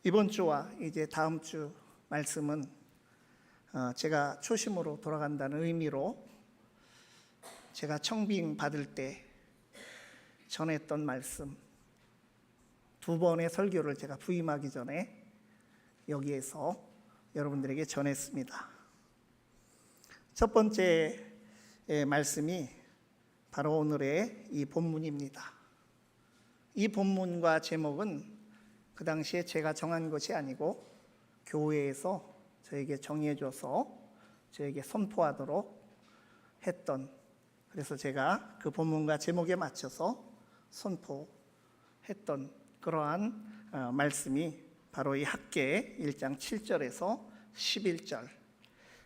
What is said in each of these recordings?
이번 주와 이제 다음 주 말씀은 제가 초심으로 돌아간다는 의미로 제가 청빙 받을 때 전했던 말씀, 두 번의 설교를 제가 부임하기 전에 여기에서 여러분들에게 전했습니다. 첫 번째 말씀이 바로 오늘의 이 본문입니다. 이 본문과 제목은 그 당시에 제가 정한 것이 아니고 교회에서 저에게 정해줘서 저에게 선포하도록 했던, 그래서 제가 그 본문과 제목에 맞춰서 선포했던 그러한 말씀이 바로 이 학개 1장 7절에서 11절,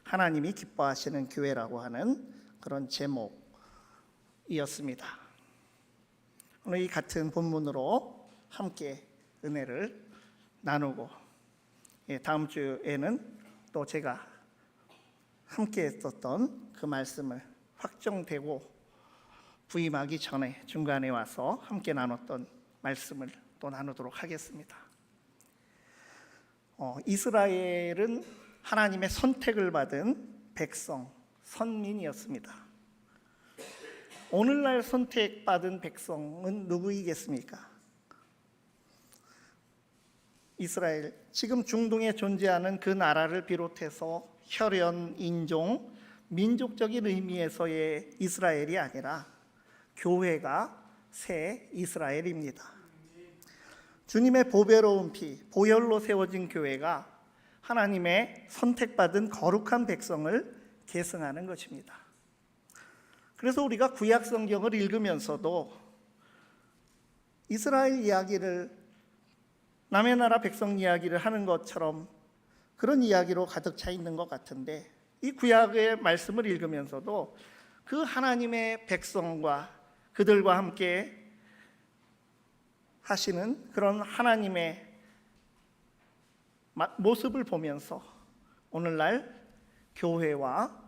하나님이 기뻐하시는 교회라고 하는 그런 제목이었습니다. 오늘 이 같은 본문으로 함께 은혜를 나누고, 다음 주에는 또 제가 함께 했었던 그 말씀을 확정되고 부임하기 전에 중간에 와서 함께 나눴던 말씀을 또 나누도록 하겠습니다. 이스라엘은 하나님의 선택을 받은 백성, 선민이었습니다. 오늘날 선택받은 백성은 누구이겠습니까? 이스라엘, 지금 중동에 존재하는 그 나라를 비롯해서 혈연, 인종, 민족적인 의미에서의 이스라엘이 아니라 교회가 새 이스라엘입니다. 주님의 보배로운 피, 보혈로 세워진 교회가 하나님의 선택받은 거룩한 백성을 계승하는 것입니다. 그래서 우리가 구약 성경을 읽으면서도 이스라엘 이야기를, 남의 나라 백성 이야기를 하는 것처럼 그런 이야기로 가득 차 있는 것 같은데, 이 구약의 말씀을 읽으면서도 그 하나님의 백성과 그들과 함께 하시는 그런 하나님의 모습을 보면서 오늘날 교회와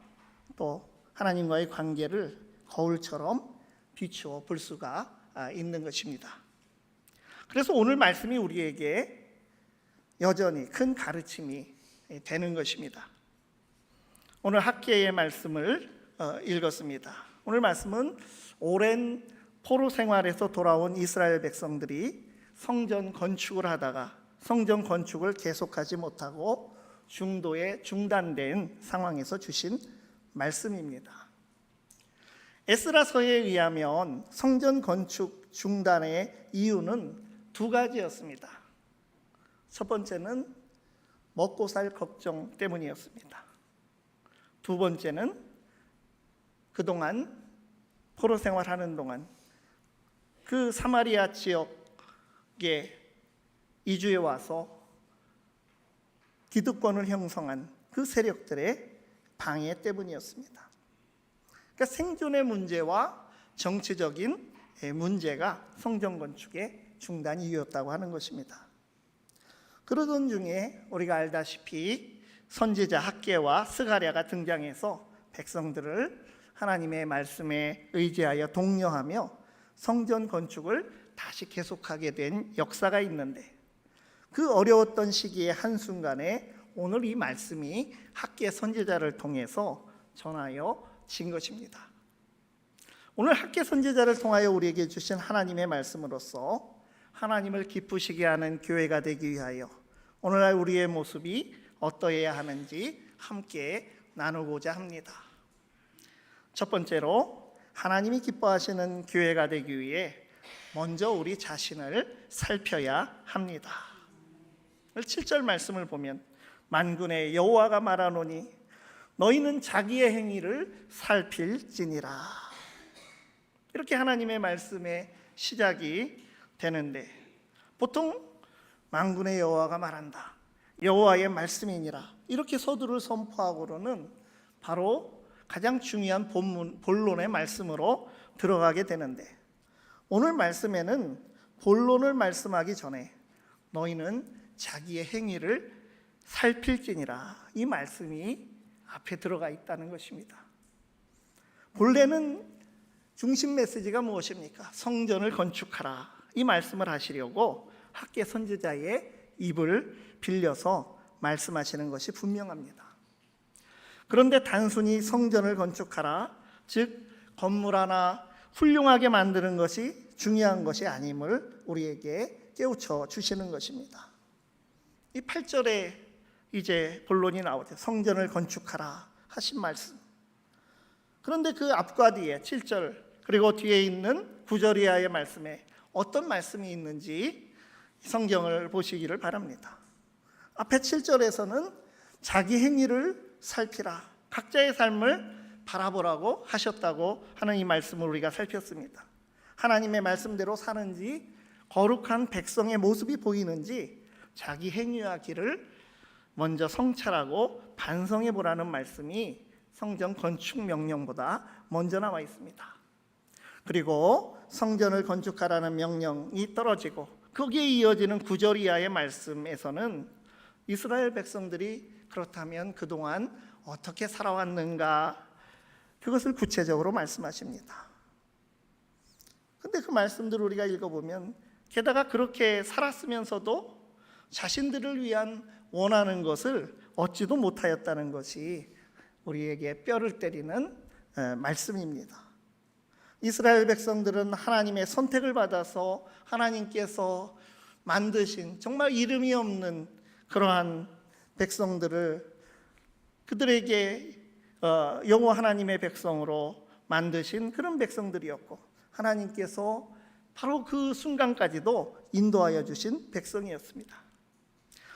또 하나님과의 관계를 거울처럼 비추어 볼 수가 있는 것입니다. 그래서 오늘 말씀이 우리에게 여전히 큰 가르침이 되는 것입니다. 오늘 학개의 말씀을 읽었습니다. 오늘 말씀은 오랜 포로 생활에서 돌아온 이스라엘 백성들이 성전 건축을 하다가 성전 건축을 계속하지 못하고 중도에 중단된 상황에서 주신 말씀입니다. 에스라서에 의하면 성전 건축 중단의 이유는 두 가지였습니다. 첫 번째는 먹고 살 걱정 때문이었습니다. 두 번째는 그동안 포로 생활하는 동안 그 사마리아 지역에 이주해 와서 기득권을 형성한 그 세력들의 방해 때문이었습니다. 그러니까 생존의 문제와 정치적인 문제가 성전 건축의 중단 이유였다고 하는 것입니다. 그러던 중에 우리가 알다시피 선지자 학개와 스가랴가 등장해서 백성들을 하나님의 말씀에 의지하여 독려하며 성전 건축을 다시 계속하게 된 역사가 있는데, 그 어려웠던 시기의 한순간에 오늘 이 말씀이 학개 선지자를 통해서 전하여 진 것입니다. 오늘 학개 선지자를 통하여 우리에게 주신 하나님의 말씀으로서 하나님을 기쁘시게 하는 교회가 되기 위하여 오늘날 우리의 모습이 어떠해야 하는지 함께 나누고자 합니다. 첫 번째로, 하나님이 기뻐하시는 교회가 되기 위해 먼저 우리 자신을 살펴야 합니다. 7절 말씀을 보면 만군의 여호와가 말하노니 너희는 자기의 행위를 살필지니라, 이렇게 하나님의 말씀의 시작이 되는데, 보통 만군의 여호와가 말한다, 여호와의 말씀이니라, 이렇게 서두를 선포하고는 바로 가장 중요한 본론의 말씀으로 들어가게 되는데, 오늘 말씀에는 본론을 말씀하기 전에 너희는 자기의 행위를 살필지니라, 이 말씀이 앞에 들어가 있다는 것입니다. 본래는 중심 메시지가 무엇입니까? 성전을 건축하라, 이 말씀을 하시려고 학개 선지자의 입을 빌려서 말씀하시는 것이 분명합니다. 그런데 단순히 성전을 건축하라, 즉 건물 하나 훌륭하게 만드는 것이 중요한 것이 아님을 우리에게 깨우쳐 주시는 것입니다. 이 8절에 이제 본론이 나오죠. 성전을 건축하라 하신 말씀. 그런데 그 앞과 뒤에 7절 그리고 뒤에 있는 9절 이하의 말씀에 어떤 말씀이 있는지 성경을 보시기를 바랍니다. 앞에 7절에서는 자기 행위를 살피라, 각자의 삶을 바라보라고 하셨다고 하는 이 말씀을 우리가 살폈습니다. 하나님의 말씀대로 사는지, 거룩한 백성의 모습이 보이는지 자기 행위와 길을 먼저 성찰하고 반성해 보라는 말씀이 성전 건축 명령보다 먼저 나와 있습니다. 그리고 성전을 건축하라는 명령이 떨어지고 거기에 이어지는 9절 이하의 말씀에서는 이스라엘 백성들이 그렇다면 그동안 어떻게 살아왔는가, 그것을 구체적으로 말씀하십니다. 근데 그 말씀들을 우리가 읽어보면 게다가 그렇게 살았으면서도 자신들을 위한 원하는 것을 얻지도 못하였다는 것이 우리에게 뼈를 때리는 말씀입니다. 이스라엘 백성들은 하나님의 선택을 받아서 하나님께서 만드신 정말 이름이 없는 그러한 백성들을 그들에게 여호와 하나님의 백성으로 만드신 그런 백성들이었고, 하나님께서 바로 그 순간까지도 인도하여 주신 백성이었습니다.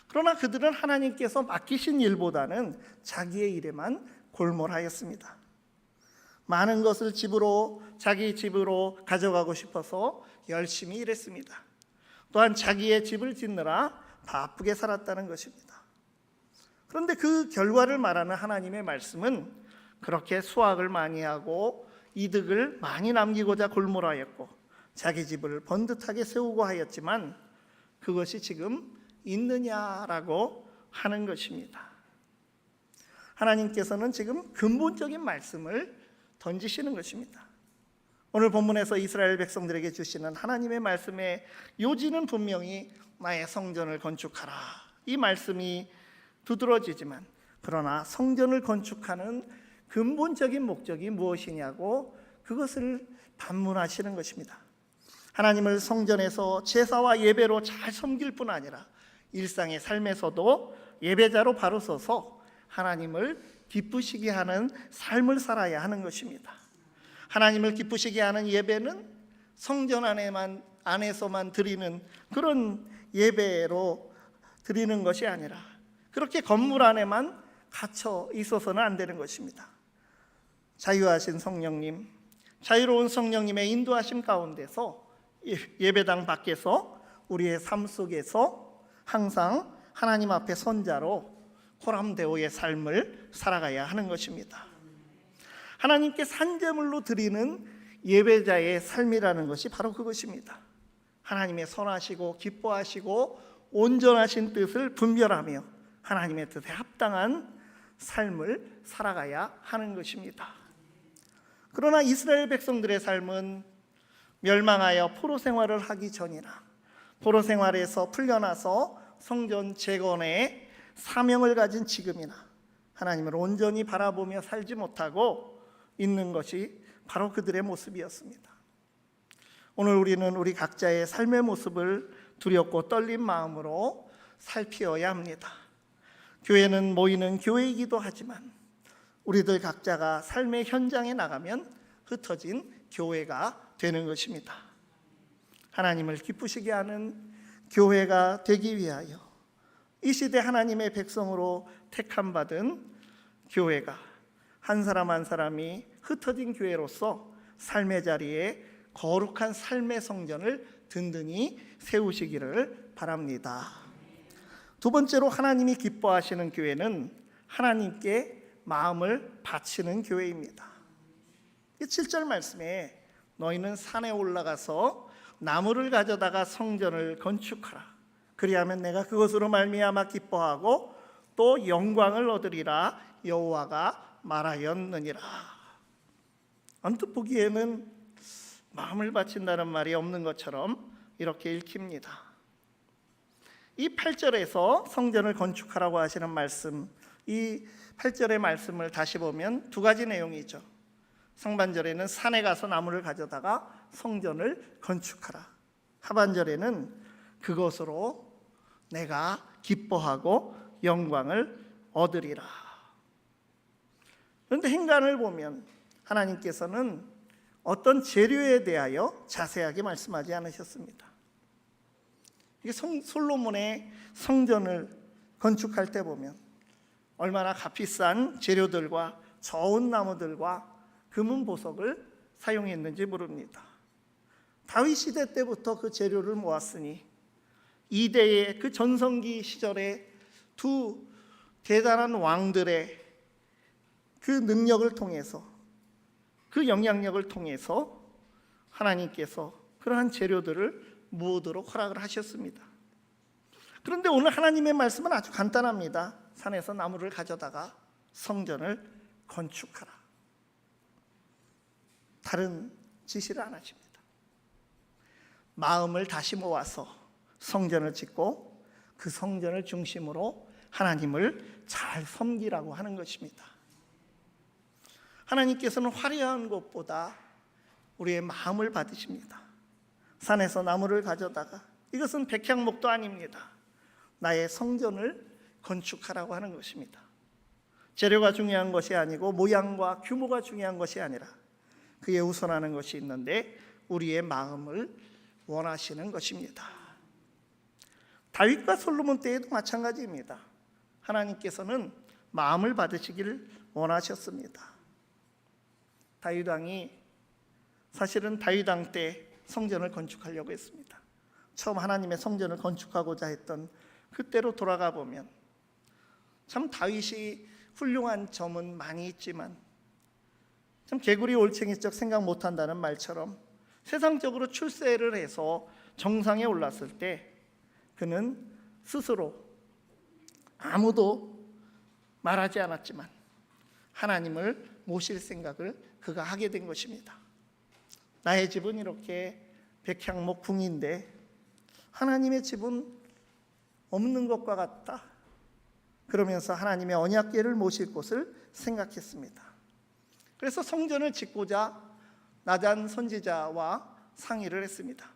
그러나 그들은 하나님께서 맡기신 일보다는 자기의 일에만 골몰하였습니다. 많은 것을 자기 집으로 가져가고 싶어서 열심히 일했습니다. 또한 자기의 집을 짓느라 바쁘게 살았다는 것입니다. 그런데 그 결과를 말하는 하나님의 말씀은 그렇게 수확을 많이 하고 이득을 많이 남기고자 골몰하였고 자기 집을 번듯하게 세우고 하였지만 그것이 지금 있느냐라고 하는 것입니다. 하나님께서는 지금 근본적인 말씀을 던지시는 것입니다. 오늘 본문에서 이스라엘 백성들에게 주시는 하나님의 말씀의 요지는 분명히 나의 성전을 건축하라, 이 말씀이 두드러지지만, 그러나 성전을 건축하는 근본적인 목적이 무엇이냐고 그것을 반문하시는 것입니다. 하나님을 성전에서 제사와 예배로 잘 섬길 뿐 아니라 일상의 삶에서도 예배자로 바로 서서 하나님을 기쁘시게 하는 삶을 살아야 하는 것입니다. 하나님을 기쁘시게 하는 예배는 성전 안에서만 드리는 그런 예배로 드리는 것이 아니라 그렇게 건물 안에만 갇혀 있어서는 안 되는 것입니다. 자유하신 성령님, 자유로운 성령님의 인도하심 가운데서 예배당 밖에서 우리의 삶 속에서 항상 하나님 앞에 선자로 호람데오의 삶을 살아가야 하는 것입니다. 하나님께 산제물로 드리는 예배자의 삶이라는 것이 바로 그것입니다. 하나님의 선하시고 기뻐하시고 온전하신 뜻을 분별하며 하나님의 뜻에 합당한 삶을 살아가야 하는 것입니다. 그러나 이스라엘 백성들의 삶은 멸망하여 포로 생활을 하기 전이나 포로 생활에서 풀려나서 성전 재건의 사명을 가진 지금이나 하나님을 온전히 바라보며 살지 못하고 있는 것이 바로 그들의 모습이었습니다. 오늘 우리는 우리 각자의 삶의 모습을 두렵고 떨린 마음으로 살피어야 합니다. 교회는 모이는 교회이기도 하지만 우리들 각자가 삶의 현장에 나가면 흩어진 교회가 되는 것입니다. 하나님을 기쁘시게 하는 교회가 되기 위하여 이 시대 하나님의 백성으로 택함받은 교회가 한 사람 한 사람이 흩어진 교회로서 삶의 자리에 거룩한 삶의 성전을 든든히 세우시기를 바랍니다. 두 번째로 하나님이 기뻐하시는 교회는 하나님께 마음을 바치는 교회입니다. 7절 말씀에 너희는 산에 올라가서 나무를 가져다가 성전을 건축하라. 그리하면 내가 그것으로 말미암아 기뻐하고 또 영광을 얻으리라 여호와가 말하였느니라. 언뜻 보기에는 마음을 바친다는 말이 없는 것처럼 이렇게 읽힙니다. 이 8절에서 성전을 건축하라고 하시는 말씀, 이 8절의 말씀을 다시 보면 두 가지 내용이죠. 상반절에는 산에 가서 나무를 가져다가 성전을 건축하라. 하반절에는 그것으로 내가 기뻐하고 영광을 얻으리라. 그런데 행간을 보면 하나님께서는 어떤 재료에 대하여 자세하게 말씀하지 않으셨습니다. 이게 솔로몬의 성전을 건축할 때 보면 얼마나 값비싼 재료들과 저온 나무들과 금은 보석을 사용했는지 모릅니다. 다윗 시대 때부터 그 재료를 모았으니 이대의 그 전성기 시절에 두 대단한 왕들의 그 능력을 통해서, 그 영향력을 통해서 하나님께서 그러한 재료들을 모으도록 허락을 하셨습니다. 그런데 오늘 하나님의 말씀은 아주 간단합니다. 산에서 나무를 가져다가 성전을 건축하라. 다른 지시를 안 하십니다. 마음을 다시 모아서 성전을 짓고 그 성전을 중심으로 하나님을 잘 섬기라고 하는 것입니다. 하나님께서는 화려한 것보다 우리의 마음을 받으십니다. 산에서 나무를 가져다가, 이것은 백향목도 아닙니다. 나의 성전을 건축하라고 하는 것입니다. 재료가 중요한 것이 아니고 모양과 규모가 중요한 것이 아니라 그에 우선하는 것이 있는데 우리의 마음을 원하시는 것입니다. 다윗과 솔로몬 때에도 마찬가지입니다. 하나님께서는 마음을 받으시기를 원하셨습니다. 다윗 왕이 사실은 다윗 왕 때 성전을 건축하려고 했습니다. 처음 하나님의 성전을 건축하고자 했던 그때로 돌아가 보면 참 다윗이 훌륭한 점은 많이 있지만 참 개구리 올챙이적 생각 못한다는 말처럼 세상적으로 출세를 해서 정상에 올랐을 때 그는 스스로 아무도 말하지 않았지만 하나님을 모실 생각을 그가 하게 된 것입니다. 나의 집은 이렇게 백향목 궁인데 하나님의 집은 없는 것과 같다. 그러면서 하나님의 언약궤를 모실 곳을 생각했습니다. 그래서 성전을 짓고자 나단 선지자와 상의를 했습니다.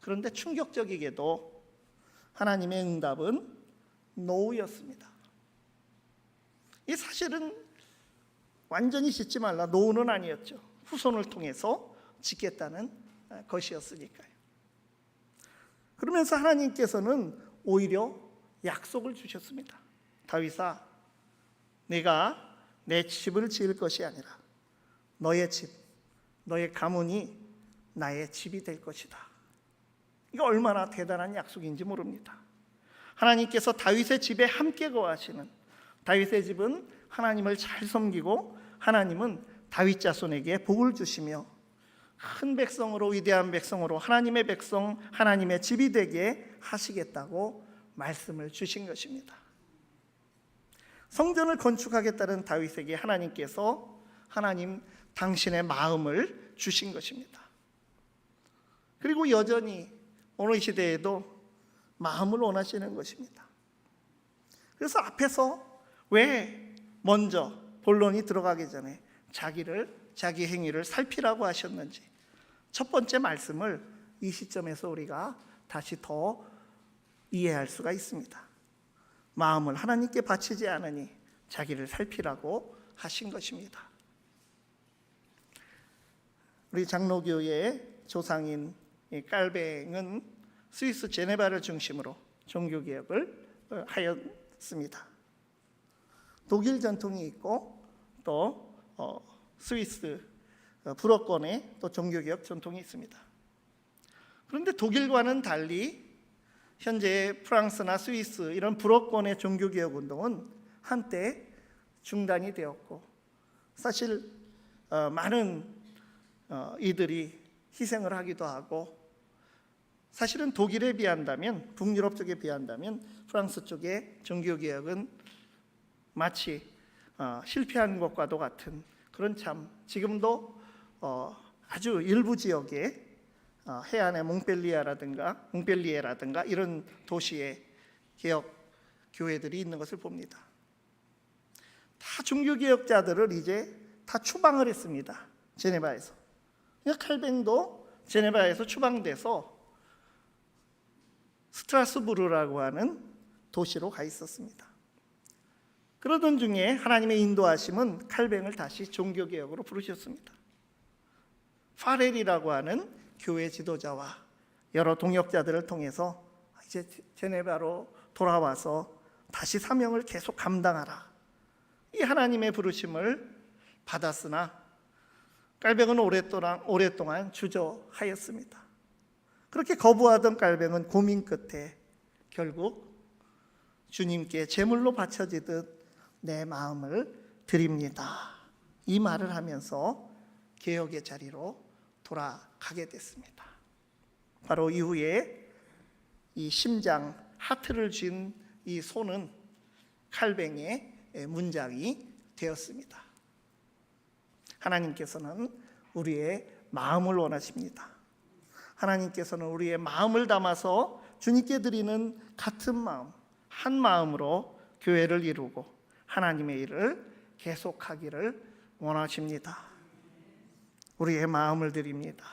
그런데 충격적이게도 하나님의 응답은 노우였습니다. 이 사실은 완전히 짓지 말라, 노우는 아니었죠. 후손을 통해서 짓겠다는 것이었으니까요. 그러면서 하나님께서는 오히려 약속을 주셨습니다. 다윗아, 내가 내 집을 지을 것이 아니라 너의 집, 너의 가문이 나의 집이 될 것이다. 이거 얼마나 대단한 약속인지 모릅니다. 하나님께서 다윗의 집에 함께 거하시는, 다윗의 집은 하나님을 잘 섬기고 하나님은 다윗 자손에게 복을 주시며 큰 백성으로, 위대한 백성으로 하나님의 백성, 하나님의 집이 되게 하시겠다고 말씀을 주신 것입니다. 성전을 건축하겠다는 다윗에게 하나님께서 하나님 당신의 마음을 주신 것입니다. 그리고 여전히 오늘 시대에도 마음을 원하시는 것입니다. 그래서 앞에서 왜 먼저 본론이 들어가기 전에 자기 행위를 살피라고 하셨는지 첫 번째 말씀을 이 시점에서 우리가 다시 더 이해할 수가 있습니다. 마음을 하나님께 바치지 않으니 자기를 살피라고 하신 것입니다. 우리 장로교의 조상인 깔뱅은 스위스 제네바를 중심으로 종교개혁을 하였습니다. 독일 전통이 있고 또 스위스 불어권의 또 종교개혁 전통이 있습니다. 그런데 독일과는 달리 현재 프랑스나 스위스 이런 불어권의 종교개혁 운동은 한때 중단이 되었고 사실 많은 이들이 희생을 하기도 하고 사실은 독일에 비한다면 북유럽 쪽에 비한다면 프랑스 쪽의 종교개혁은 마치 실패한 것과도 같은 그런 참 지금도 아주 일부 지역에 해안의 몽펠리에라든가 이런 도시에 개혁 교회들이 있는 것을 봅니다. 다 종교개혁자들을 이제 다 추방을 했습니다. 제네바에서. 그러니까 칼뱅도 제네바에서 추방돼서 스트라스부르라고 하는 도시로 가 있었습니다. 그러던 중에 하나님의 인도하심은 칼뱅을 다시 종교개혁으로 부르셨습니다. 파렐이라고 하는 교회 지도자와 여러 동역자들을 통해서 이제 제네바로 돌아와서 다시 사명을 계속 감당하라, 이 하나님의 부르심을 받았으나 칼뱅은 오랫동안 주저하였습니다. 그렇게 거부하던 칼뱅은 고민 끝에 결국 주님께 제물로 바쳐지듯 내 마음을 드립니다, 이 말을 하면서 개혁의 자리로 돌아가게 됐습니다. 바로 이후에 이 심장, 하트를 쥔 이 손은 칼뱅의 문장이 되었습니다. 하나님께서는 우리의 마음을 원하십니다. 하나님께서는 우리의 마음을 담아서 주님께 드리는 같은 마음, 한 마음으로 교회를 이루고 하나님의 일을 계속하기를 원하십니다. 우리의 마음을 드립니다.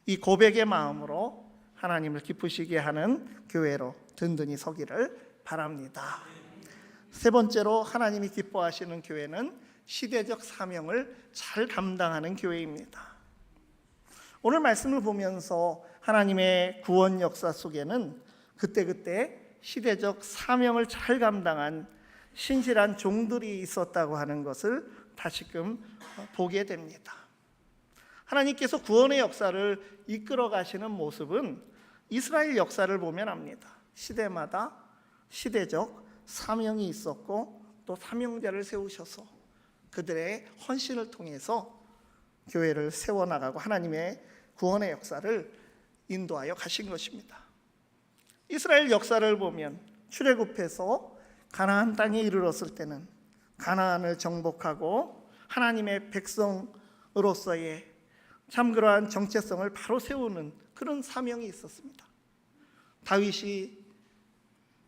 이 고백의 마음으로 하나님을 기쁘시게 하는 교회로 든든히 서기를 바랍니다. 세 번째로 하나님이 기뻐하시는 교회는 시대적 사명을 잘 감당하는 교회입니다. 오늘 말씀을 보면서 하나님의 구원 역사 속에는 그때그때 시대적 사명을 잘 감당한 신실한 종들이 있었다고 하는 것을 다시금 보게 됩니다. 하나님께서 구원의 역사를 이끌어 가시는 모습은 이스라엘 역사를 보면 압니다. 시대마다 시대적 사명이 있었고 또 사명자를 세우셔서 그들의 헌신을 통해서 교회를 세워나가고 하나님의 구원의 역사를 인도하여 가신 것입니다. 이스라엘 역사를 보면 출애굽해서 가나안 땅에 이르렀을 때는 가나안을 정복하고 하나님의 백성으로서의 참 그러한 정체성을 바로 세우는 그런 사명이 있었습니다. 다윗이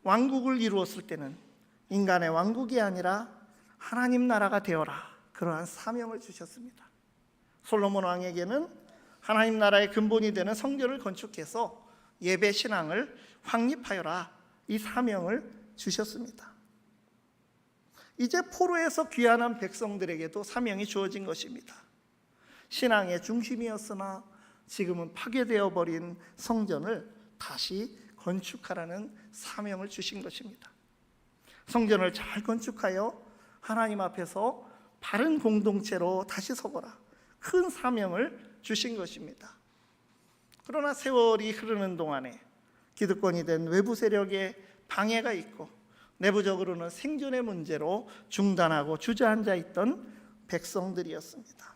왕국을 이루었을 때는 인간의 왕국이 아니라 하나님 나라가 되어라, 그러한 사명을 주셨습니다. 솔로몬 왕에게는 하나님 나라의 근본이 되는 성전을 건축해서 예배 신앙을 확립하여라, 이 사명을 주셨습니다. 이제 포로에서 귀환한 백성들에게도 사명이 주어진 것입니다. 신앙의 중심이었으나 지금은 파괴되어 버린 성전을 다시 건축하라는 사명을 주신 것입니다. 성전을 잘 건축하여 하나님 앞에서 바른 공동체로 다시 서거라, 큰 사명을 주신 것입니다. 그러나 세월이 흐르는 동안에 기득권이 된 외부 세력의 방해가 있고 내부적으로는 생존의 문제로 중단하고 주저앉아 있던 백성들이었습니다.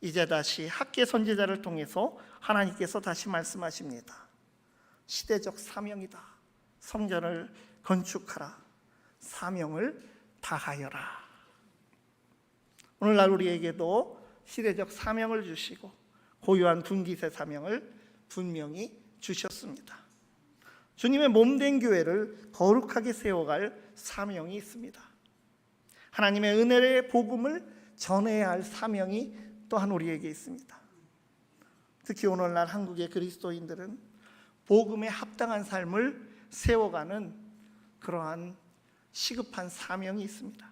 이제 다시 학계 선지자를 통해서 하나님께서 다시 말씀하십니다. 시대적 사명이다. 성전을 건축하라. 사명을 다하여라. 오늘날 우리에게도 시대적 사명을 주시고 고유한 분깃의 사명을 분명히 주셨습니다. 주님의 몸된 교회를 거룩하게 세워갈 사명이 있습니다. 하나님의 은혜의 복음을 전해야 할 사명이 또한 우리에게 있습니다. 특히 오늘날 한국의 그리스도인들은 복음에 합당한 삶을 세워가는 그러한 시급한 사명이 있습니다.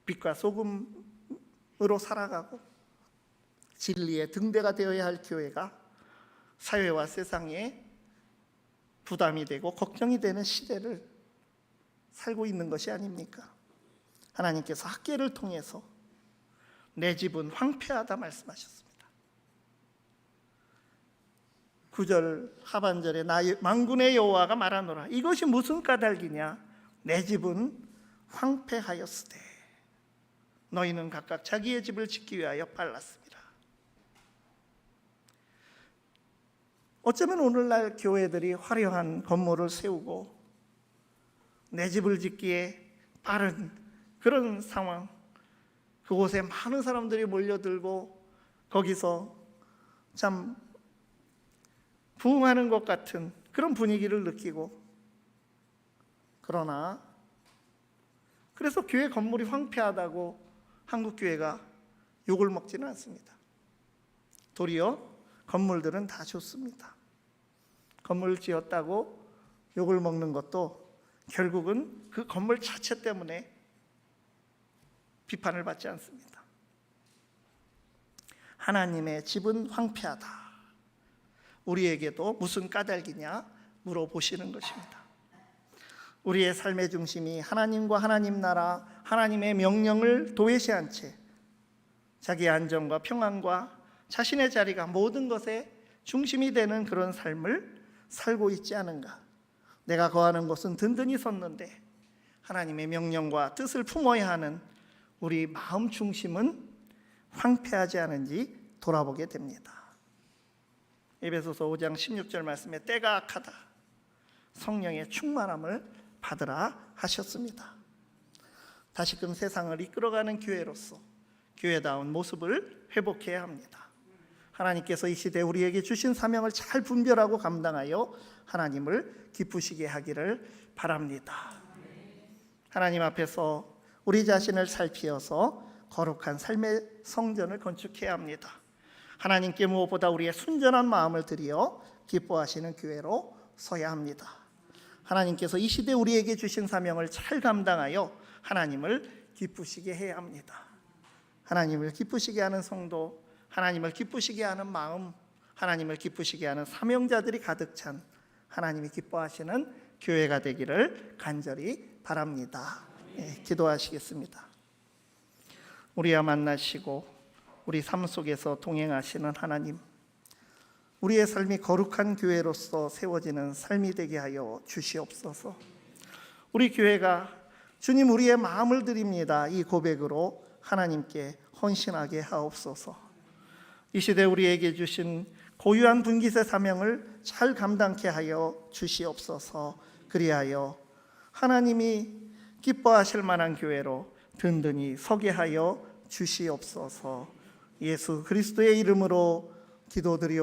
빛과 소금으로 살아가고 진리의 등대가 되어야 할 교회가 사회와 세상에 부담이 되고 걱정이 되는 시대를 살고 있는 것이 아닙니까? 하나님께서 학계를 통해서 내 집은 황폐하다 말씀하셨습니다. 9절 하반절에 만군의 여호와가 말하노라, 이것이 무슨 까닭이냐? 내 집은 황폐하였으되 너희는 각각 자기의 집을 짓기 위하여 빨랐습니다. 어쩌면 오늘날 교회들이 화려한 건물을 세우고 내 집을 짓기에 빠른 그런 상황, 그곳에 많은 사람들이 몰려들고 거기서 참 부흥하는 것 같은 그런 분위기를 느끼고, 그러나 그래서 교회 건물이 황폐하다고 한국 교회가 욕을 먹지는 않습니다. 도리어 건물들은 다 좋습니다. 건물 지었다고 욕을 먹는 것도 결국은 그 건물 자체 때문에 비판을 받지 않습니다. 하나님의 집은 황폐하다. 우리에게도 무슨 까닭이냐 물어보시는 것입니다. 우리의 삶의 중심이 하나님과 하나님 나라, 하나님의 명령을 도외시한 채 자기의 안정과 평안과 자신의 자리가 모든 것의 중심이 되는 그런 삶을 살고 있지 않은가. 내가 거하는 곳은 든든히 섰는데 하나님의 명령과 뜻을 품어야 하는 우리 마음 중심은 황폐하지 않은지 돌아보게 됩니다. 에베소서 5장 16절 말씀에 때가 악하다, 성령의 충만함을 받으라 하셨습니다. 다시금 세상을 이끌어가는 교회로서 교회다운 모습을 회복해야 합니다. 하나님께서 이 시대 우리에게 주신 사명을 잘 분별하고 감당하여 하나님을 기쁘시게 하기를 바랍니다. 하나님 앞에서 우리 자신을 살피어서 거룩한 삶의 성전을 건축해야 합니다. 하나님께 무엇보다 우리의 순전한 마음을 드리어 기뻐하시는 교회로 서야 합니다. 하나님께서 이 시대 우리에게 주신 사명을 잘 감당하여 하나님을 기쁘시게 해야 합니다. 하나님을 기쁘시게 하는 성도, 하나님을 기쁘시게 하는 마음, 하나님을 기쁘시게 하는 사명자들이 가득 찬 하나님이 기뻐하시는 교회가 되기를 간절히 바랍니다. 기도하시겠습니다. 우리와 만나시고 우리 삶 속에서 동행하시는 하나님, 우리의 삶이 거룩한 교회로서 세워지는 삶이 되게 하여 주시옵소서. 우리 교회가 주님 우리의 마음을 드립니다, 이 고백으로 하나님께 헌신하게 하옵소서. 이 시대 우리에게 주신 고유한 분깃의 사명을 잘 감당케 하여 주시옵소서. 그리하여 하나님이 기뻐하실 만한 교회로 든든히 서게 하여 주시옵소서. 예수 그리스도의 이름으로 기도드리옵나이다.